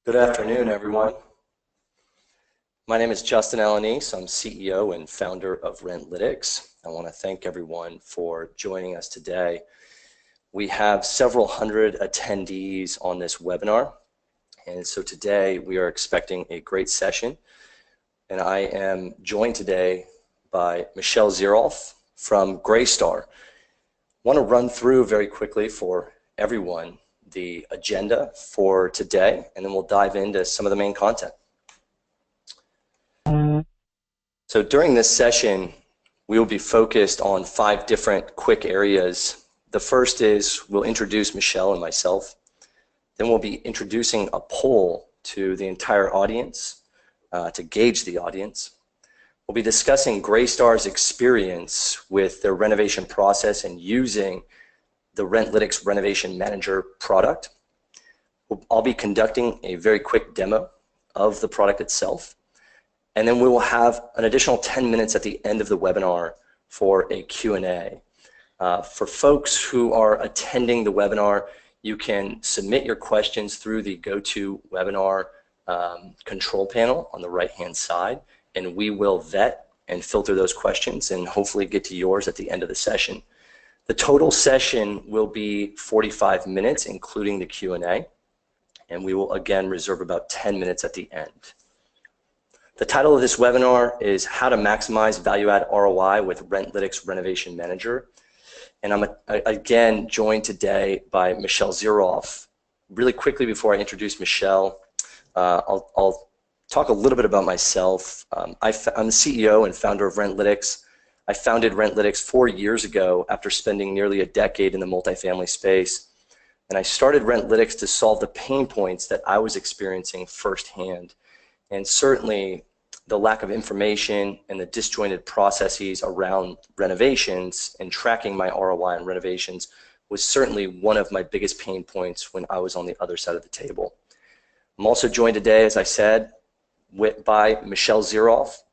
Good afternoon, everyone. My name is Justin Alanese. I'm CEO and founder of Rentlytics. I want to thank everyone for joining us today. We have several hundred attendees on this webinar, and so today we are expecting a great session. And I am joined today by Michelle Zierolf from Greystar. I want to run through very quickly for everyone the agenda for today, and then we'll dive into some of the main content. So during this session, we will be focused on 5 different quick areas. The first is we'll introduce Michelle and myself. Then we'll be introducing a poll to the entire audience to gauge the audience. We'll be discussing Greystar's experience with their renovation process and using the Rentlytics Renovation Manager product. I'll be conducting a very quick demo of the product itself, and then we will have an additional 10 minutes at the end of the webinar for a Q&A. For folks who are attending the webinar, you can submit your questions through the GoToWebinar control panel on the right-hand side, and we will vet and filter those questions and hopefully get to yours at the end of the session. The total session will be 45 minutes, including the Q&A, and we will again reserve about 10 minutes at the end. The title of this webinar is How to Maximize Value-Add ROI with Rentlytics Renovation Manager. And I'm again joined today by Michelle Zierolf. Really quickly before I introduce Michelle, I'll talk a little bit about myself. I'm the CEO and founder of Rentlytics. I founded Rentlytics 4 years ago after spending nearly a decade in the multifamily space. And I started Rentlytics to solve the pain points that I was experiencing firsthand. And certainly the lack of information and the disjointed processes around renovations and tracking my ROI on renovations was certainly one of my biggest pain points when I was on the other side of the table. I'm also joined today, as I said, by Michelle Zierolf.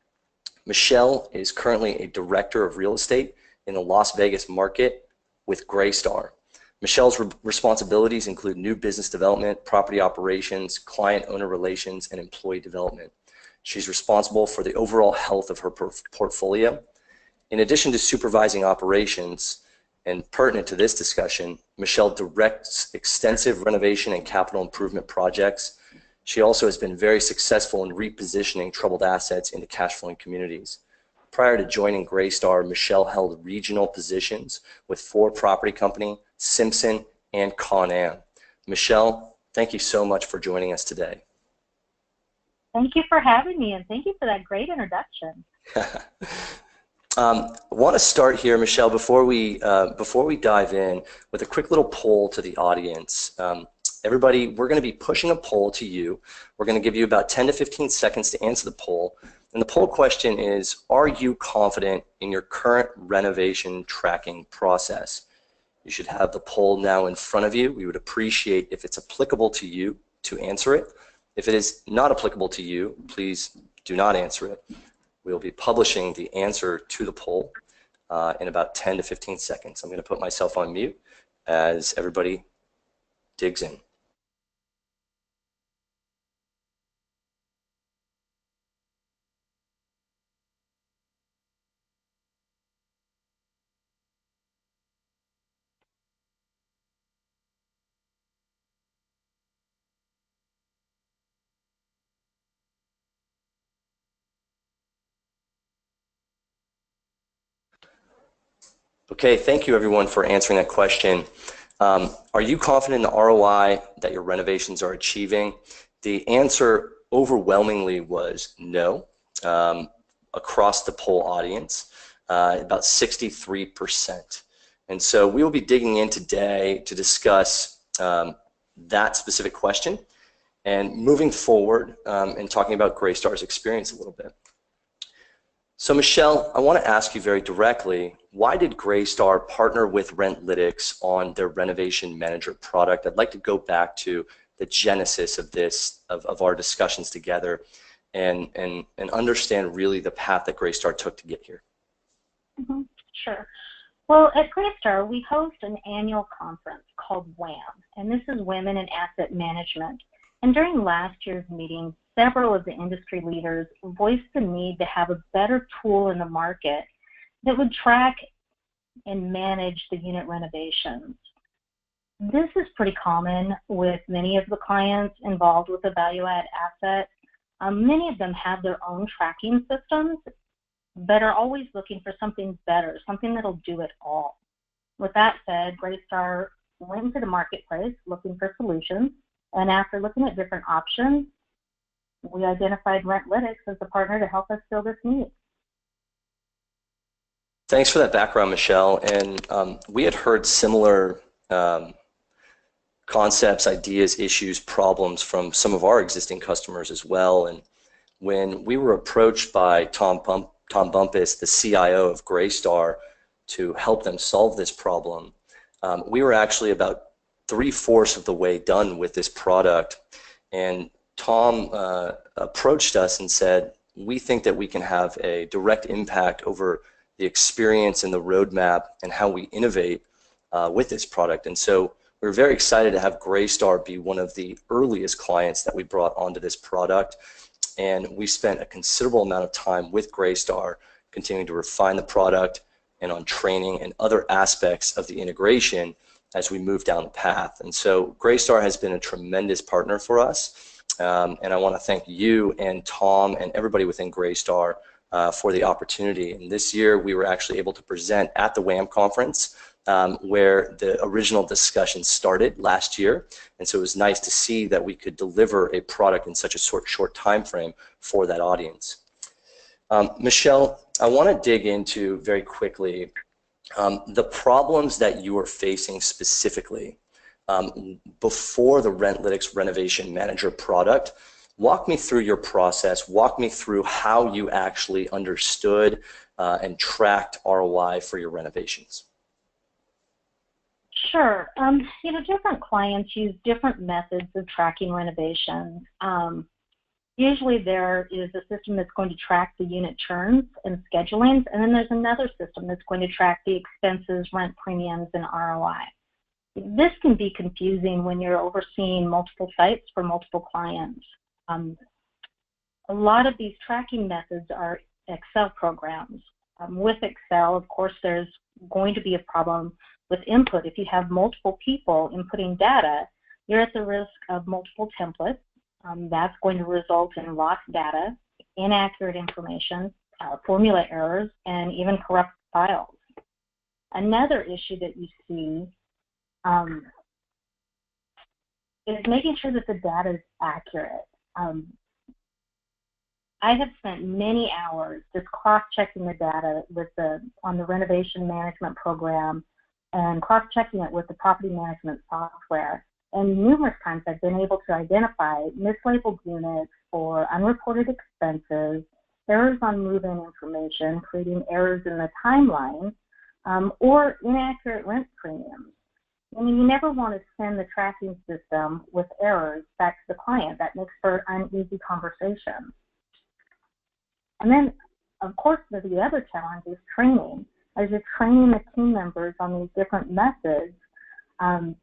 Michelle is currently a director of real estate in the Las Vegas market with Greystar. Michelle's responsibilities include new business development, property operations, client-owner relations, and employee development. She's responsible for the overall health of her portfolio. In addition to supervising operations, and pertinent to this discussion, Michelle directs extensive renovation and capital improvement projects. She also has been very successful in repositioning troubled assets into cash-flowing communities. Prior to joining Greystar, Michelle held regional positions with Ford Property Company, Simpson, and Con Am. Michelle, thank you so much for joining us today. Thank you for having me, and thank you for that great introduction. I want to start here, Michelle, before we dive in, with a quick little poll to the audience. Everybody, we're going to be pushing a poll to you. We're going to give you about 10 to 15 seconds to answer the poll. And the poll question is, are you confident in your current renovation tracking process? You should have the poll now in front of you. We would appreciate if it's applicable to you to answer it. If it is not applicable to you, please do not answer it. We'll be publishing the answer to the poll in about 10 to 15 seconds. I'm going to put myself on mute as everybody digs in. Okay, thank you everyone for answering that question. Are you confident in the ROI that your renovations are achieving? The answer overwhelmingly was no across the poll audience, about 63%. And so we will be digging in today to discuss that specific question and moving forward and talking about Greystar's experience a little bit. So Michelle, I want to ask you very directly, why did Greystar partner with Rentlytics on their Renovation Manager product? I'd like to go back to the genesis of this, of our discussions together, and understand really the path that Greystar took to get here. Sure. Well, at Greystar, we host an annual conference called WAM, and this is Women in Asset Management. And during last year's meeting, several of the industry leaders voiced the need to have a better tool in the market that would track and manage the unit renovations. This is pretty common with many of the clients involved with a value-add asset. Many of them have their own tracking systems, but are always looking for something better, something that'll do it all. With that said, Greystar went into the marketplace looking for solutions, and after looking at different options, we identified Rentlytics as the partner to help us fill this need. Thanks for that background, Michelle. And we had heard similar concepts, ideas, issues, problems from some of our existing customers as well. And when we were approached by Tom Bumpus, the CIO of Greystar, to help them solve this problem, we were actually about 3/4 of the way done with this product. And Tom approached us and said, we think that we can have a direct impact over the experience and the roadmap and how we innovate with this product. And so we're very excited to have Greystar be one of the earliest clients that we brought onto this product. And we spent a considerable amount of time with Greystar continuing to refine the product and on training and other aspects of the integration as we move down the path. And so Greystar has been a tremendous partner for us. And I want to thank you and Tom and everybody within Greystar for the opportunity. And this year we were actually able to present at the WAM conference where the original discussion started last year. And so it was nice to see that we could deliver a product in such a short time frame for that audience. Michelle, I want to dig into very quickly the problems that you are facing specifically before the Rentlytics Renovation Manager product. Walk me through your process. Walk me through how you actually understood and tracked ROI for your renovations. Sure. Different clients use different methods of tracking renovations. Usually there is a system that's going to track the unit churns and schedulings, and then there's another system that's going to track the expenses, rent premiums, and ROI. This can be confusing when you're overseeing multiple sites for multiple clients. A lot of these tracking methods are Excel programs. With Excel, of course, there's going to be a problem with input. If you have multiple people inputting data, you're at the risk of multiple templates. That's going to result in lost data, inaccurate information, formula errors, and even corrupt files. Another issue that you see is making sure that the data is accurate. I have spent many hours just cross-checking the data on the renovation management program and cross-checking it with the property management software. And numerous times I've been able to identify mislabeled units or unreported expenses, errors on move-in information, creating errors in the timeline, or inaccurate rent premiums. I mean, you never want to send the tracking system with errors back to the client. That makes for an uneasy conversation. And then, of course, the other challenge is training. As you're training the team members on these different methods,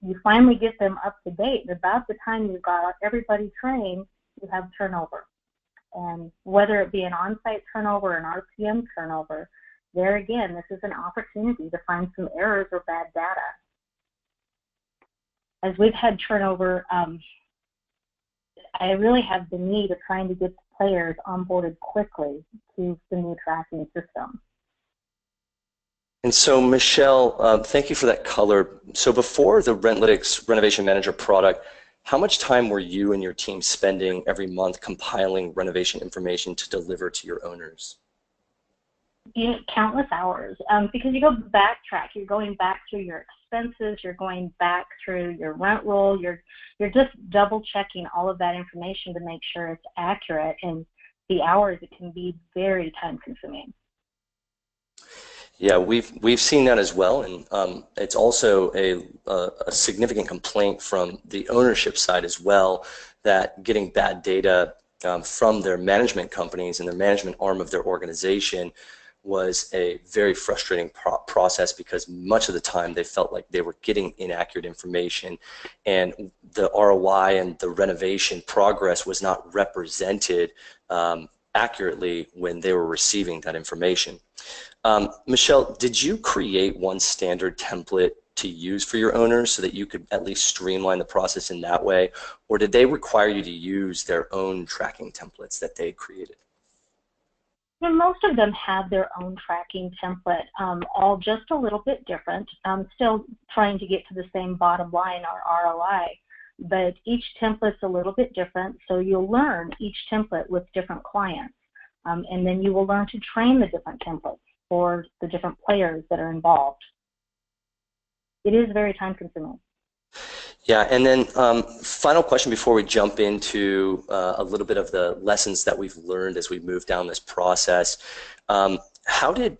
you finally get them up to date. And about the time you've got everybody trained, you have turnover. And whether it be an on-site turnover or an RPM turnover, there again, this is an opportunity to find some errors or bad data. As we've had turnover, I really have the need of trying to get the players onboarded quickly to the new tracking system. And so, Michelle, thank you for that color. So before the Rentlytics Renovation Manager product, how much time were you and your team spending every month compiling renovation information to deliver to your owners? Countless hours, because you go backtrack. You're going back through your expenses. You're going back through your rent roll. You're just double checking all of that information to make sure it's accurate. And the hours, it can be very time consuming. Yeah, we've seen that as well, and it's also a significant complaint from the ownership side as well, that getting bad data from their management companies and their management arm of their organization was a very frustrating process because much of the time they felt like they were getting inaccurate information, and the ROI and the renovation progress was not represented accurately when they were receiving that information. Michelle, did you create one standard template to use for your owners so that you could at least streamline the process in that way, or did they require you to use their own tracking templates that they created? And most of them have their own tracking template, all just a little bit different, still trying to get to the same bottom line, our ROI, but each template's a little bit different, so you'll learn each template with different clients, and then you will learn to train the different templates for the different players that are involved. It is very time-consuming. Yeah, and then final question before we jump into a little bit of the lessons that we've learned as we move down this process. How did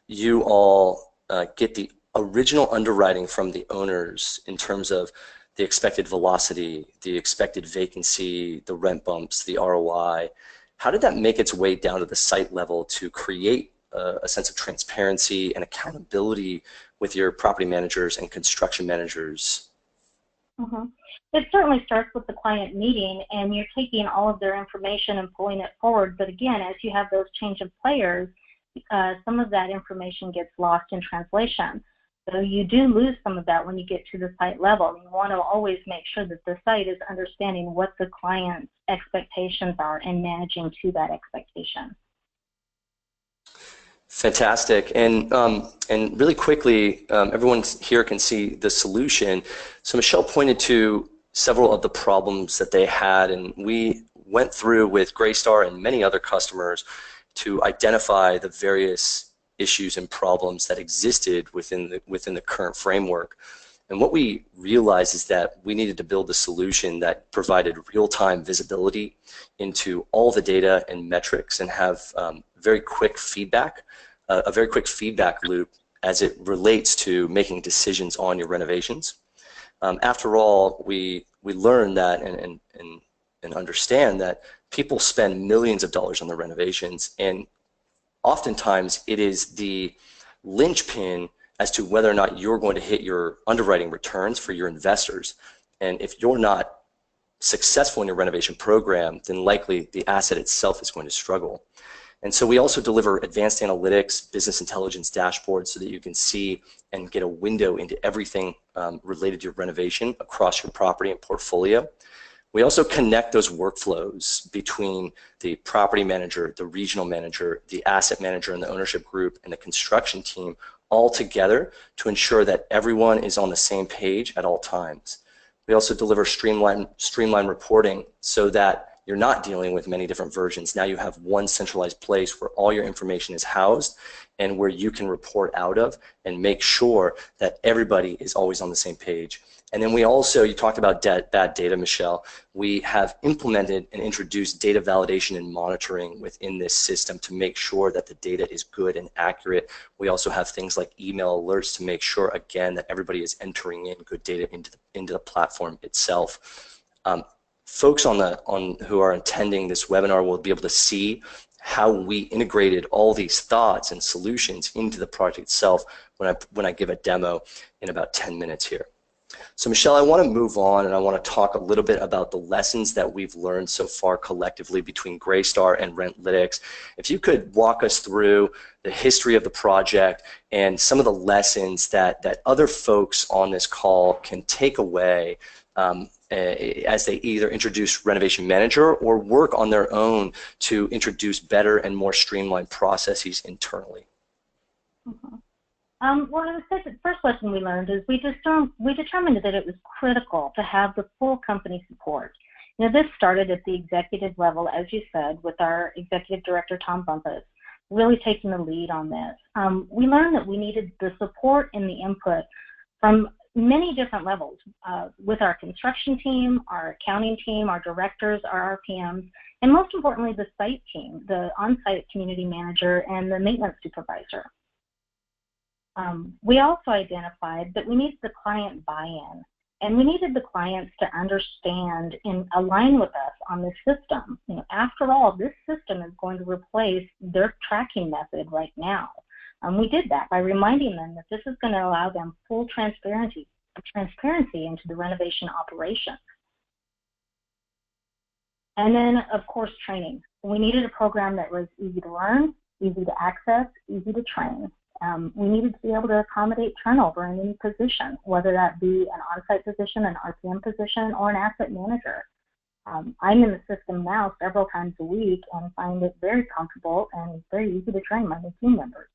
you all get the original underwriting from the owners in terms of the expected velocity, the expected vacancy, the rent bumps, the ROI? How did that make its way down to the site level to create a sense of transparency and accountability with your property managers and construction managers? Mm-hmm. It certainly starts with the client meeting, and you're taking all of their information and pulling it forward. But again, as you have those change of players, some of that information gets lost in translation. So you do lose some of that when you get to the site level. You want to always make sure that the site is understanding what the client's expectations are and managing to that expectation. Fantastic, and really quickly, everyone here can see the solution. So Michelle pointed to several of the problems that they had, and we went through with Greystar and many other customers to identify the various issues and problems that existed within the current framework. And what we realized is that we needed to build a solution that provided real-time visibility into all the data and metrics and have very quick feedback, a very quick feedback loop as it relates to making decisions on your renovations. After all, we learned that and understand that people spend millions of dollars on their renovations, and oftentimes it is the linchpin as to whether or not you're going to hit your underwriting returns for your investors. And if you're not successful in your renovation program, then likely the asset itself is going to struggle. And so we also deliver advanced analytics, business intelligence dashboards so that you can see and get a window into everything related to your renovation across your property and portfolio. We also connect those workflows between the property manager, the regional manager, the asset manager, and the ownership group, and the construction team all together to ensure that everyone is on the same page at all times. We also deliver streamlined reporting so that you're not dealing with many different versions. Now you have one centralized place where all your information is housed and where you can report out of and make sure that everybody is always on the same page. And then we also, you talked about bad data, Michelle. We have implemented and introduced data validation and monitoring within this system to make sure that the data is good and accurate. We also have things like email alerts to make sure, again, that everybody is entering in good data into the platform itself. Folks who are attending this webinar will be able to see how we integrated all these thoughts and solutions into the project itself when I give a demo in about 10 minutes here. So Michelle, I want to move on and I want to talk a little bit about the lessons that we've learned so far collectively between Greystar and Rentlytics. If you could walk us through the history of the project and some of the lessons that other folks on this call can take away as they either introduce Renovation Manager or work on their own to introduce better and more streamlined processes internally. Mm-hmm. Well, I would say the first lesson we learned is we determined that it was critical to have the full company support. You know, this started at the executive level, as you said, with our executive director, Tom Bumpus, really taking the lead on this. We learned that we needed the support and the input from many different levels, with our construction team, our accounting team, our directors, our RPMs, and most importantly, the site team, the on-site community manager, and the maintenance supervisor. We also identified that we needed the client buy-in, And we needed the clients to understand and align with us on this system. You know, after all, this system is going to replace their tracking method right now. We did that by reminding them that this is going to allow them full transparency into the renovation operation. And then, of course, training. We needed a program that was easy to learn, easy to access, easy to train. We needed to be able to accommodate turnover in any position, whether that be an on-site position, an RPM position, or an asset manager. I'm in the system now several times a week and find it very comfortable and very easy to train my new team members.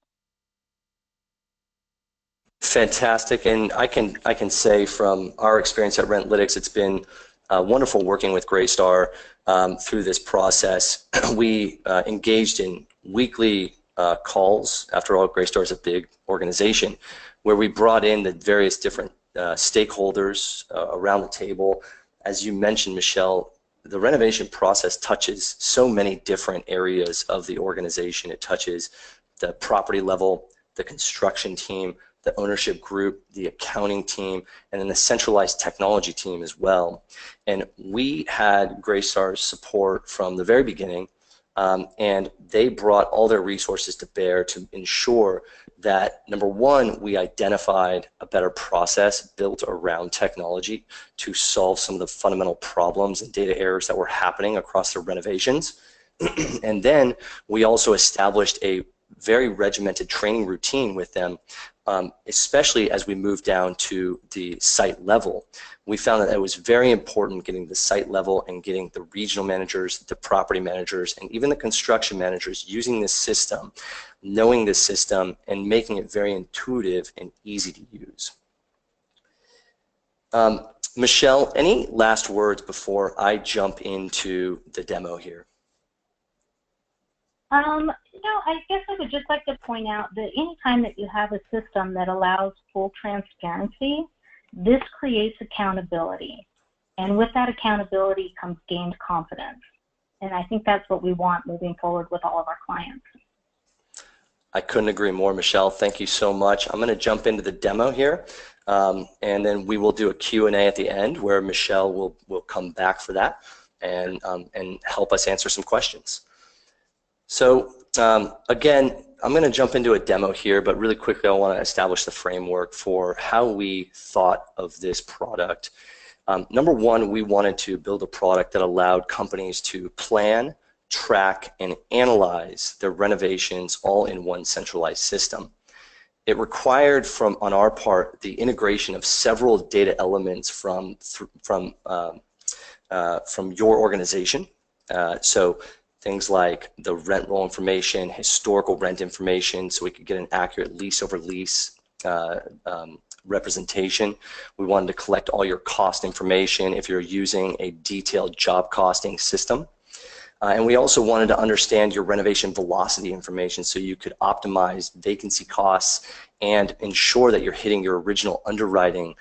Fantastic, and I can say from our experience at Rentlytics, it's been wonderful working with Greystar through this process. We engaged in weekly calls. After all, Greystar is a big organization, where we brought in the various different stakeholders around the table. As you mentioned, Michelle, the renovation process touches so many different areas of the organization. It touches the property level, the construction team, the ownership group, the accounting team, and then the centralized technology team as well. And we had Greystar's support from the very beginning, and they brought all their resources to bear to ensure that, number one, we identified a better process built around technology to solve some of the fundamental problems and data errors that were happening across the renovations. And then we also established a very regimented training routine with them, especially as we moved down to the site level. We found that it was very important getting the site level and getting the regional managers, the property managers, and even the construction managers using this system, knowing this system, and making it very intuitive and easy to use. Michelle, any last words before I jump into the demo here? I guess I would just like to point out that anytime that you have a system that allows full transparency, this creates accountability. And with that accountability comes gained confidence. And I think that's what we want moving forward with all of our clients. I couldn't agree more, Michelle. Thank you so much. I'm going to jump into the demo here, and then we will do a Q&A at the end where Michelle will come back for that and help us answer some questions. So again, I'm going to jump into a demo here, but really quickly I want to establish the framework for how we thought of this product. Number one, we wanted to build a product that allowed companies to plan, track, and analyze their renovations all in one centralized system. It required on our part the integration of several data elements from your organization. So things like the rent roll information, historical rent information, so we could get an accurate lease over lease representation. We wanted to collect all your cost information if you're using a detailed job costing system. And we also wanted to understand your renovation velocity information so you could optimize vacancy costs and ensure that you're hitting your original underwriting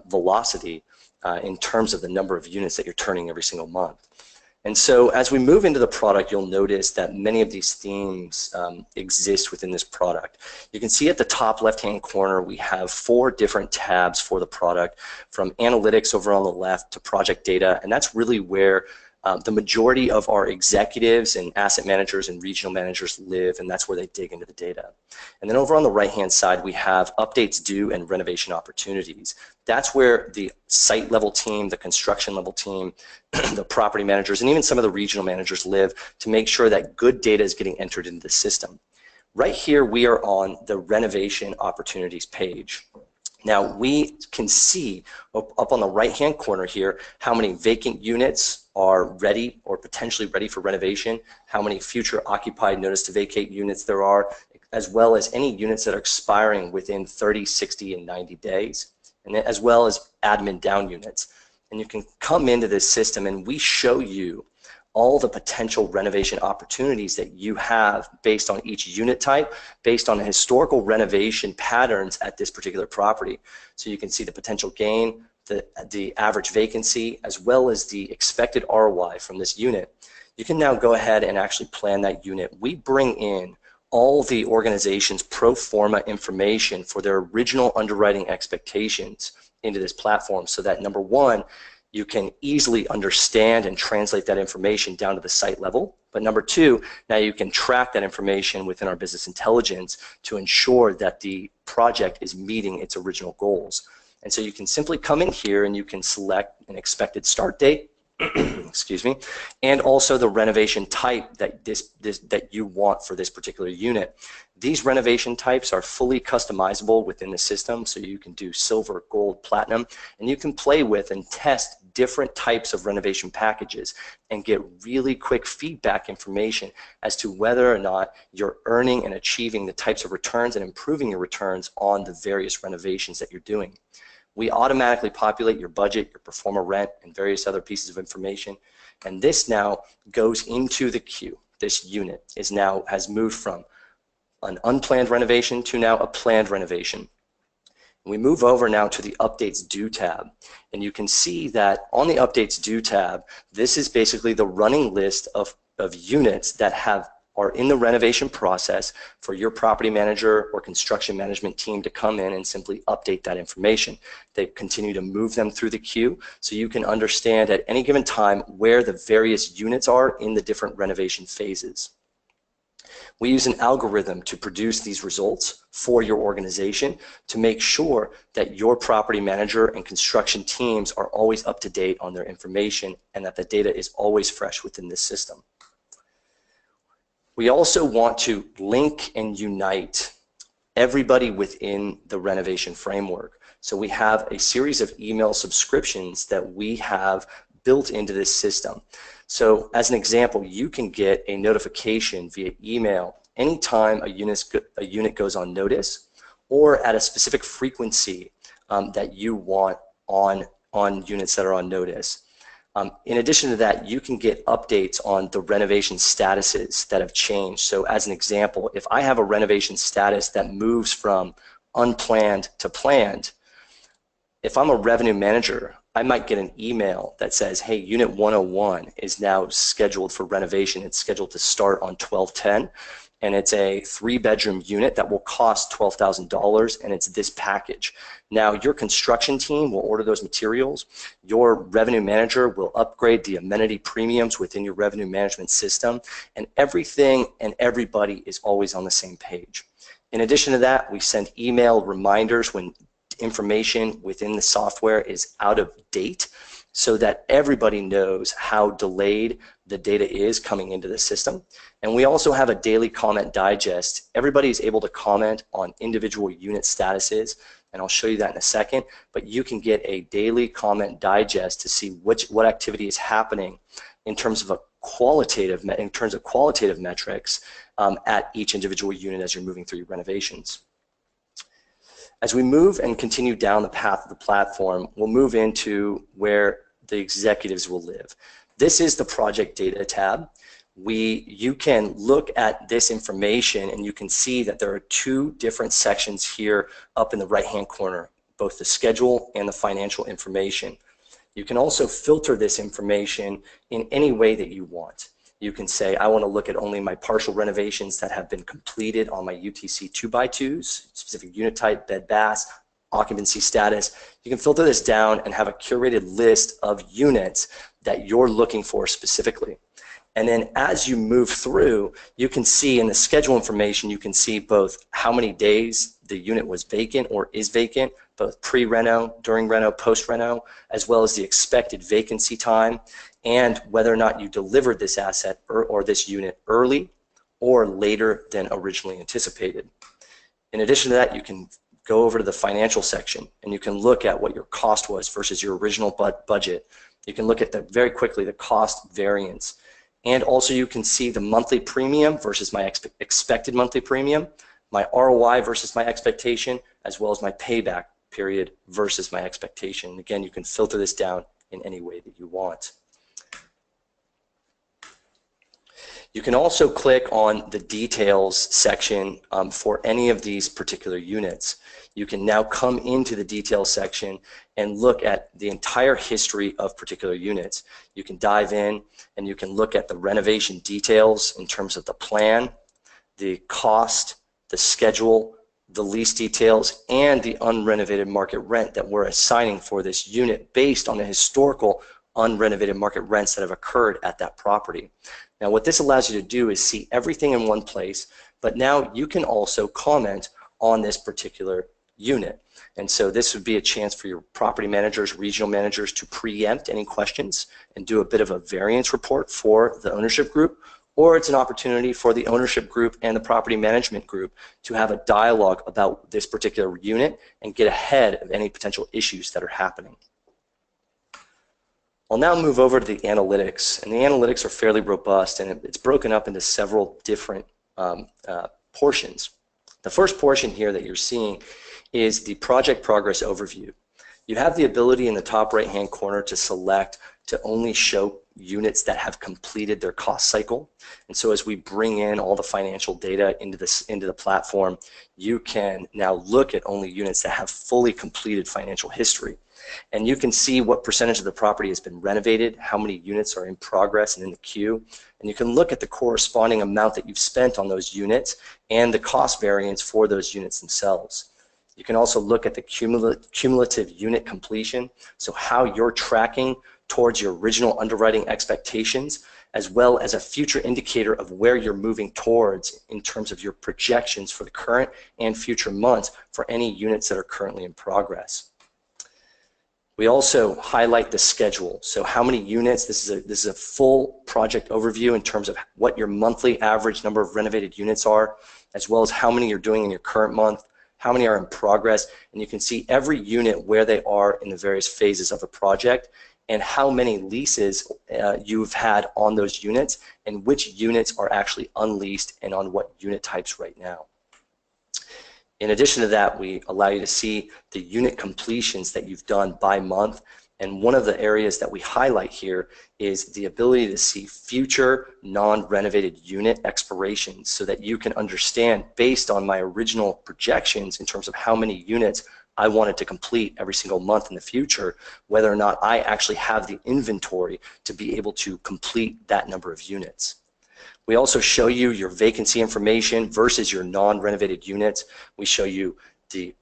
velocity in terms of the number of units that you're turning every single month. And so as we move into the product, you'll notice that many of these themes exist within this product. You can see at the top left-hand corner, we have 4 different tabs for the product, from analytics over on the left to project data, and that's really where the majority of our executives and asset managers and regional managers live, and that's where they dig into the data. And then over on the right-hand side, we have updates due and renovation opportunities. That's where the site level team, the construction level team, the property managers, and even some of the regional managers live to make sure that good data is getting entered into the system. Right here, we are on the renovation opportunities page. Now, we can see up on the right-hand corner here how many vacant units are ready or potentially ready for renovation, how many future occupied notice to vacate units there are, as well as any units that are expiring within 30, 60, and 90 days, and as well as admin down units. And you can come into this system and we show you all the potential renovation opportunities that you have based on each unit type, based on historical renovation patterns at this particular property. So you can see the potential gain, the average vacancy, as well as the expected ROI from this unit. You can now go ahead and actually plan that unit. We bring in all the organization's pro forma information for their original underwriting expectations into this platform so that, number one, you can easily understand and translate that information down to the site level. But number two, now you can track that information within our business intelligence to ensure that the project is meeting its original goals. And so you can simply come in here and you can select an expected start date, excuse me, and also the renovation type that that you want for this particular unit. These renovation types are fully customizable within the system, so you can do silver, gold, platinum, and you can play with and test different types of renovation packages and get really quick feedback information as to whether or not you're earning and achieving the types of returns and improving your returns on the various renovations that you're doing. We automatically populate your budget, your pro forma rent, and various other pieces of information, and this now goes into the queue. This unit has moved from an unplanned renovation to now a planned renovation. We move over now to the Updates Due tab, and you can see that on the Updates Due tab, this is basically the running list of units that are in the renovation process for your property manager or construction management team to come in and simply update that information. They continue to move them through the queue so you can understand at any given time where the various units are in the different renovation phases. We use an algorithm to produce these results for your organization to make sure that your property manager and construction teams are always up to date on their information and that the data is always fresh within this system. We also want to link and unite everybody within the renovation framework. So we have a series of email subscriptions that we have built into this system. So as an example, you can get a notification via email anytime a unit goes on notice or at a specific frequency that you want on units that are on notice. In addition to that, you can get updates on the renovation statuses that have changed. So as an example, if I have a renovation status that moves from unplanned to planned, if I'm a revenue manager, I might get an email that says, hey, Unit 101 is now scheduled for renovation. It's scheduled to start on 12/10, and it's a 3-bedroom unit that will cost $12,000, and it's this package. Now, your construction team will order those materials. Your revenue manager will upgrade the amenity premiums within your revenue management system, and everything and everybody is always on the same page. In addition to that, we send email reminders when information within the software is out of date so that everybody knows how delayed the data is coming into the system. And we also have a daily comment digest. Everybody is able to comment on individual unit statuses, and I'll show you that in a second, but you can get a daily comment digest to see what activity is happening in terms of qualitative metrics at each individual unit as you're moving through your renovations. As we move and continue down the path of the platform, we'll move into where the executives will live. This is the project data tab. You can look at this information and you can see that there are 2 different sections here up in the right-hand corner, both the schedule and the financial information. You can also filter this information in any way that you want. You can say, I want to look at only my partial renovations that have been completed on my UTC 2x2s, specific unit type, bed, bath, occupancy status. You can filter this down and have a curated list of units that you're looking for specifically. And then as you move through, you can see in the schedule information, you can see both how many days the unit was vacant or is vacant, both pre-reno, during reno, post-reno, as well as the expected vacancy time, and whether or not you delivered this asset or this unit early or later than originally anticipated. In addition to that, you can go over to the financial section and you can look at what your cost was versus your original budget. You can look at very quickly the cost variance. And also you can see the monthly premium versus my expected monthly premium, my ROI versus my expectation, as well as my payback period versus my expectation. Again, you can filter this down in any way that you want. You can also click on the details section for any of these particular units. You can now come into the details section and look at the entire history of particular units. You can dive in and you can look at the renovation details in terms of the plan, the cost, the schedule, the lease details, and the unrenovated market rent that we're assigning for this unit based on the historical unrenovated market rents that have occurred at that property. Now, what this allows you to do is see everything in one place, but now you can also comment on this particular unit. And so this would be a chance for your property managers, regional managers to preempt any questions and do a bit of a variance report for the ownership group, or it's an opportunity for the ownership group and the property management group to have a dialogue about this particular unit and get ahead of any potential issues that are happening. I'll now move over to the analytics, and the analytics are fairly robust, and it's broken up into several different portions. The first portion here that you're seeing is the project progress overview. You have the ability in the top right-hand corner to select to only show units that have completed their cost cycle. And so as we bring in all the financial data into the platform, you can now look at only units that have fully completed financial history. And you can see what percentage of the property has been renovated, how many units are in progress and in the queue, and you can look at the corresponding amount that you've spent on those units and the cost variance for those units themselves. You can also look at the cumulative unit completion, so how you're tracking towards your original underwriting expectations, as well as a future indicator of where you're moving towards in terms of your projections for the current and future months for any units that are currently in progress. We also highlight the schedule, so how many units. This is a full project overview in terms of what your monthly average number of renovated units are, as well as how many you're doing in your current month, how many are in progress, and you can see every unit where they are in the various phases of a project and how many leases you've had on those units and which units are actually unleased and on what unit types right now. In addition to that, we allow you to see the unit completions that you've done by month, and one of the areas that we highlight here is the ability to see future non-renovated unit expirations so that you can understand, based on my original projections in terms of how many units I wanted to complete every single month in the future, whether or not I actually have the inventory to be able to complete that number of units. We also show you your vacancy information versus your non-renovated units. We show you the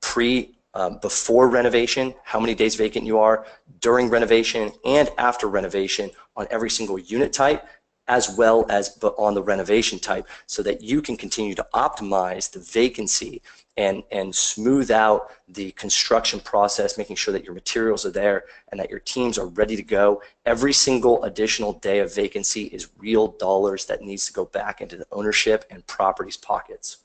before renovation, how many days vacant you are, during renovation, and after renovation on every single unit type, as well as on the renovation type, so that you can continue to optimize the vacancy and smooth out the construction process, making sure that your materials are there and that your teams are ready to go. Every single additional day of vacancy is real dollars that needs to go back into the ownership and property's pockets.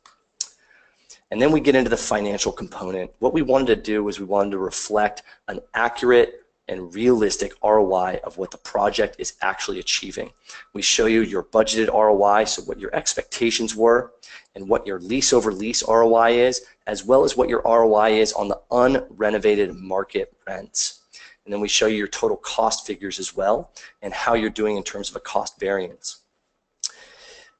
And then we get into the financial component. What we wanted to do was we wanted to reflect an accurate and realistic ROI of what the project is actually achieving. We show you your budgeted ROI, so what your expectations were, and what your lease over lease ROI is, as well as what your ROI is on the unrenovated market rents. And then we show you your total cost figures as well, and how you're doing in terms of a cost variance.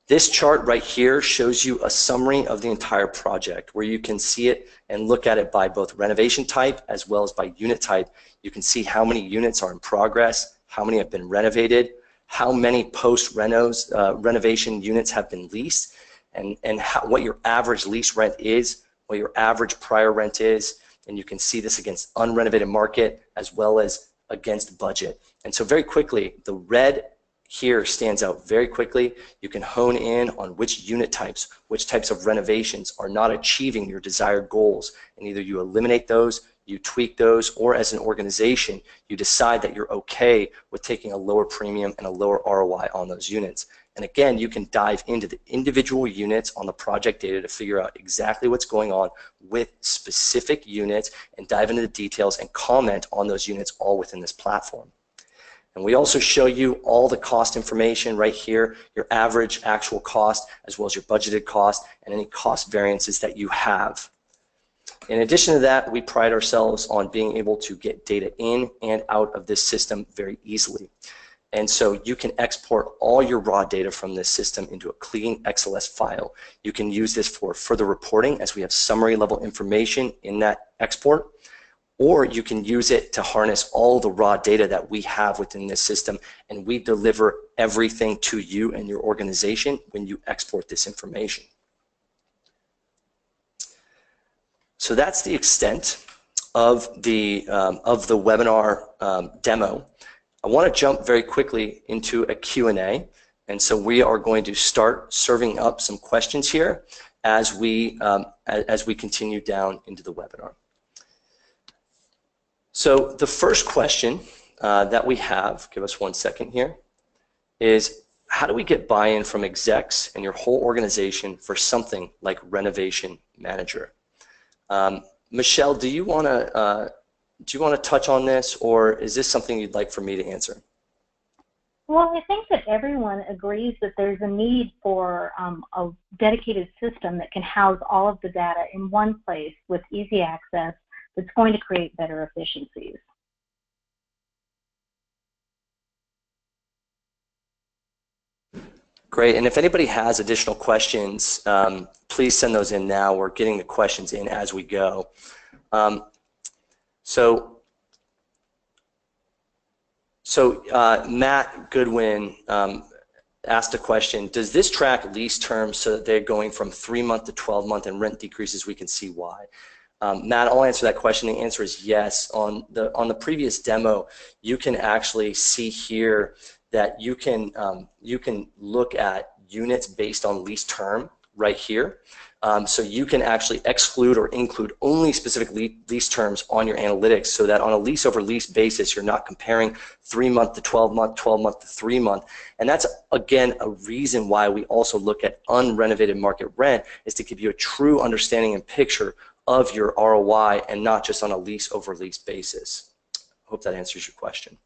This chart right here shows you a summary of the entire project, where you can see it and look at it by both renovation type as well as by unit type. You can see how many units are in progress, how many have been renovated, how many post-renovation units have been leased, and what your average lease rent is, what your average prior rent is, and you can see this against unrenovated market as well as against budget. And so very quickly, the red here stands out very quickly. You can hone in on which unit types, which types of renovations are not achieving your desired goals, and either you eliminate those, you tweak those, or as an organization, you decide that you're okay with taking a lower premium and a lower ROI on those units. And again, you can dive into the individual units on the project data to figure out exactly what's going on with specific units and dive into the details and comment on those units all within this platform. And we also show you all the cost information right here, your average actual cost, as well as your budgeted cost, and any cost variances that you have. In addition to that, we pride ourselves on being able to get data in and out of this system very easily. And so you can export all your raw data from this system into a clean XLS file. You can use this for further reporting, as we have summary level information in that export. Or you can use it to harness all the raw data that we have within this system, and we deliver everything to you and your organization when you export this information. So that's the extent of the webinar demo. I want to jump very quickly into a Q&A, and so we are going to start serving up some questions here as we continue down into the webinar. So the first question that we have, give us 1 second here, is how do we get buy-in from execs and your whole organization for something like Renovation Manager? Michelle, do you want to touch on this, or is this something you'd like for me to answer? Well, I think that everyone agrees that there's a need for a dedicated system that can house all of the data in one place with easy access that's going to create better efficiencies. Great, and if anybody has additional questions, please send those in now. We're getting the questions in as we go. Matt Goodwin asked a question, does this track lease terms so that they're going from 3-month to 12-month and rent decreases? We can see why. Matt, I'll answer that question. The answer is yes. On the previous demo, you can actually see here that you can look at units based on lease term right here. So you can actually exclude or include only specific lease terms on your analytics, so that on a lease over lease basis, you're not comparing 3-month to 12-month, 12-month to 3-month. And that's, again, a reason why we also look at unrenovated market rent, is to give you a true understanding and picture of your ROI and not just on a lease over lease basis. Hope that answers your question.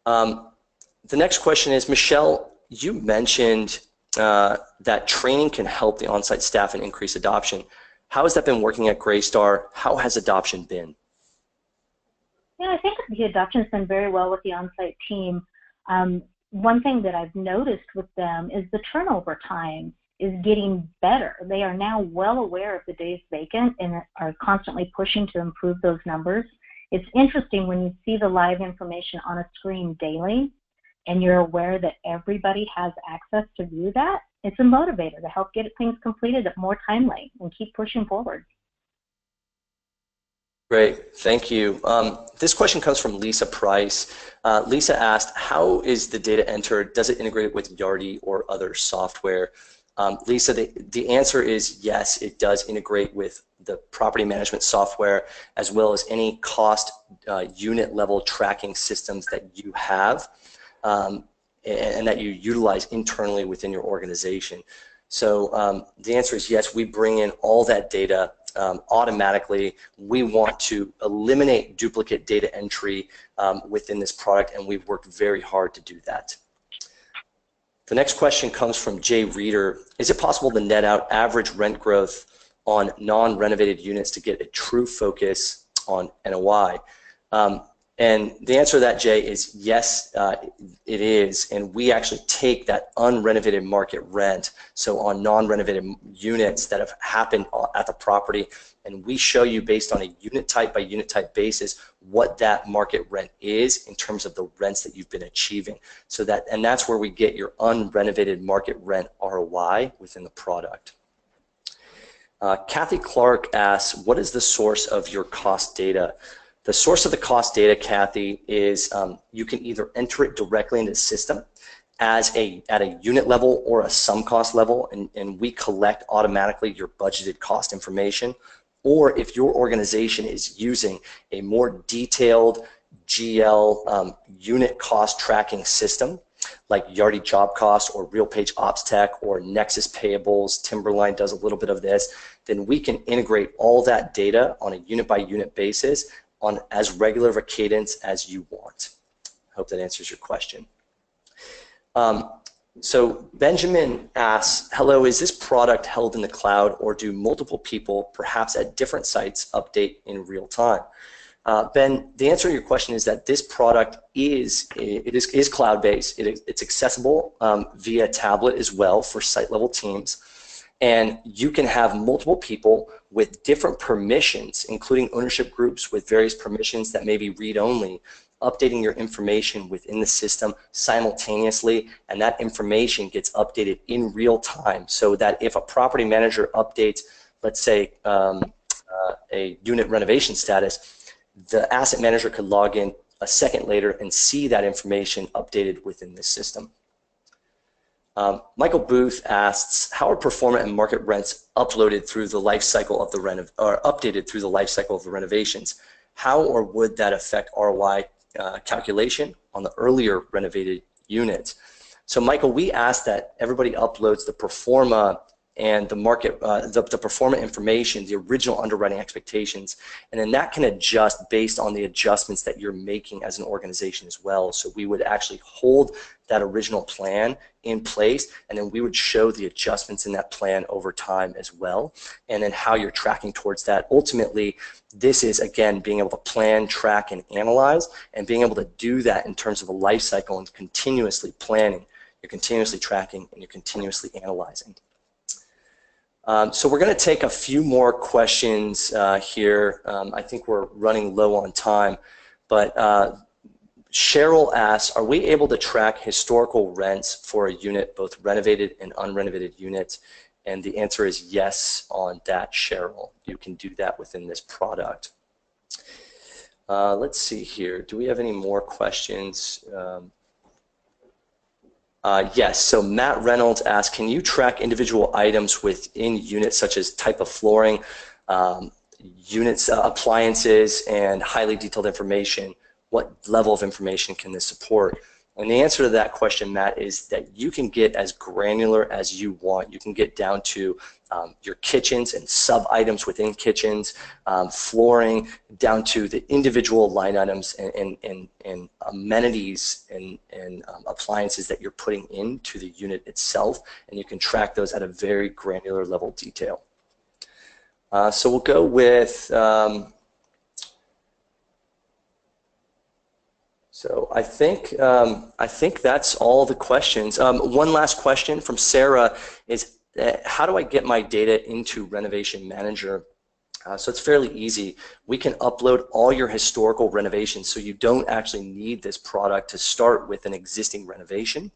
The next question is, Michelle, you mentioned that training can help the on-site staff and increase adoption. How has that been working at Greystar? How has adoption been? Yeah, I think the adoption's been very well with the on-site team. One thing that I've noticed with them is the turnover time is getting better. They are now well aware of the days vacant and are constantly pushing to improve those numbers. It's interesting when you see the live information on a screen daily and you're aware that everybody has access to view that, it's a motivator to help get things completed more timely and keep pushing forward. Great, thank you. This question comes from Lisa Price. Lisa asked, how is the data entered? Does it integrate with Yardi or other software? Lisa, the answer is yes, it does integrate with the property management software as well as any cost unit level tracking systems that you have and that you utilize internally within your organization. So the answer is yes, we bring in all that data automatically. We want to eliminate duplicate data entry within this product, and we've worked very hard to do that. The next question comes from Jay Reeder. Is it possible to net out average rent growth on non-renovated units to get a true focus on NOI? And the answer to that, Jay, is yes, it is. And we actually take that unrenovated market rent, so on non-renovated units that have happened at the property, and we show you based on a unit type by unit type basis what that market rent is in terms of the rents that you've been achieving. So that, and that's where we get your unrenovated market rent ROI within the product. Kathy Clark asks, what is the source of your cost data? The source of the cost data, Kathy, is you can either enter it directly into the system as at a unit level or a sum cost level, and we collect automatically your budgeted cost information. Or if your organization is using a more detailed GL unit cost tracking system, like Yardi Job Cost or RealPage Ops Tech or Nexus Payables, Timberline does a little bit of this, then we can integrate all that data on a unit by unit basis on as regular of a cadence as you want. I hope that answers your question. So Benjamin asks, hello, is this product held in the cloud, or do multiple people, perhaps at different sites, update in real time? Ben, the answer to your question is that this product is cloud-based. It's accessible via tablet as well for site-level teams. And you can have multiple people with different permissions, including ownership groups with various permissions that may be read-only, updating your information within the system simultaneously, and that information gets updated in real time, so that if a property manager updates let's say, a unit renovation status, the asset manager could log in a second later and see that information updated within this system. Michael Booth asks, how are performance and market rents uploaded through the life cycle of the updated through the life cycle of the renovations? How or would that affect ROI calculation on the earlier renovated units? So Michael, we ask that everybody uploads the performa and the market, the performance information, the original underwriting expectations, and then that can adjust based on the adjustments that you're making as an organization as well. So we would actually hold that original plan in place, and then we would show the adjustments in that plan over time as well, and then how you're tracking towards that. Ultimately, this is, again, being able to plan, track, and analyze, and being able to do that in terms of a life cycle and continuously planning. You're continuously tracking, and you're continuously analyzing. So we're going to take a few more questions here. I think we're running low on time, but Cheryl asks, are we able to track historical rents for a unit, both renovated and unrenovated units? And the answer is yes on that, Cheryl. You can do that within this product. Let's see here. Do we have any more questions? Yes, so Matt Reynolds asks, can you track individual items within units such as type of flooring, units, appliances, and highly detailed information? What level of information can this support? And the answer to that question, Matt, is that you can get as granular as you want. You can get down to your kitchens and sub-items within kitchens, flooring, down to the individual line items and amenities and appliances that you're putting into the unit itself, and you can track those at a very granular level of detail. So we'll go with, so I think that's all the questions. One last question from Sarah is, how do I get my data into Renovation Manager? So it's fairly easy. We can upload all your historical renovations, so you don't actually need this product to start with an existing renovation.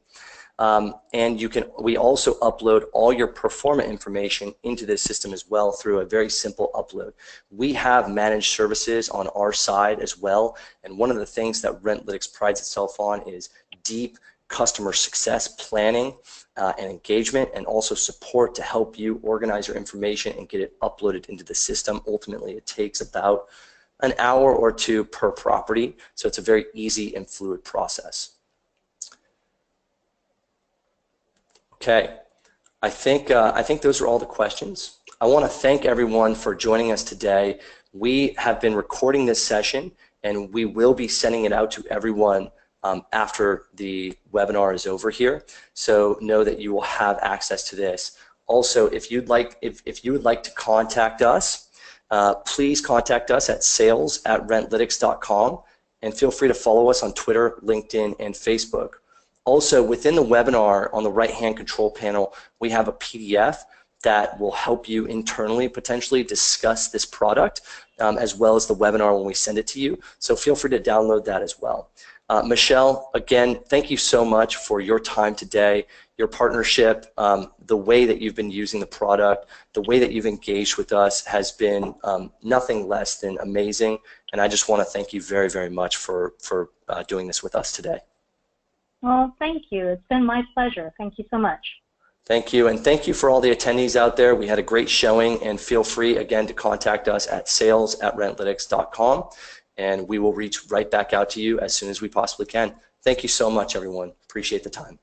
And we also upload all your performance information into this system as well through a very simple upload. We have managed services on our side as well, and one of the things that Rentlytics prides itself on is deep customer success planning and engagement, and also support to help you organize your information and get it uploaded into the system. Ultimately, it takes about an hour or two per property, so it's a very easy and fluid process. Okay, I think those are all the questions. I want to thank everyone for joining us today. We have been recording this session, and we will be sending it out to everyone after the webinar is over here. So know that you will have access to this. Also, if you would like to contact us, please contact us at sales@rentlytics.com, and feel free to follow us on Twitter, LinkedIn, and Facebook. Also, within the webinar, on the right-hand control panel, we have a PDF that will help you internally potentially discuss this product, as well as the webinar when we send it to you. So feel free to download that as well. Michelle, again, thank you so much for your time today, your partnership, the way that you've been using the product, the way that you've engaged with us has been nothing less than amazing, and I just want to thank you very, very much for doing this with us today. Well, thank you. It's been my pleasure. Thank you so much. Thank you, and thank you for all the attendees out there. We had a great showing, and feel free, again, to contact us at sales@rentlytics.com, and we will reach right back out to you as soon as we possibly can. Thank you so much, everyone. Appreciate the time.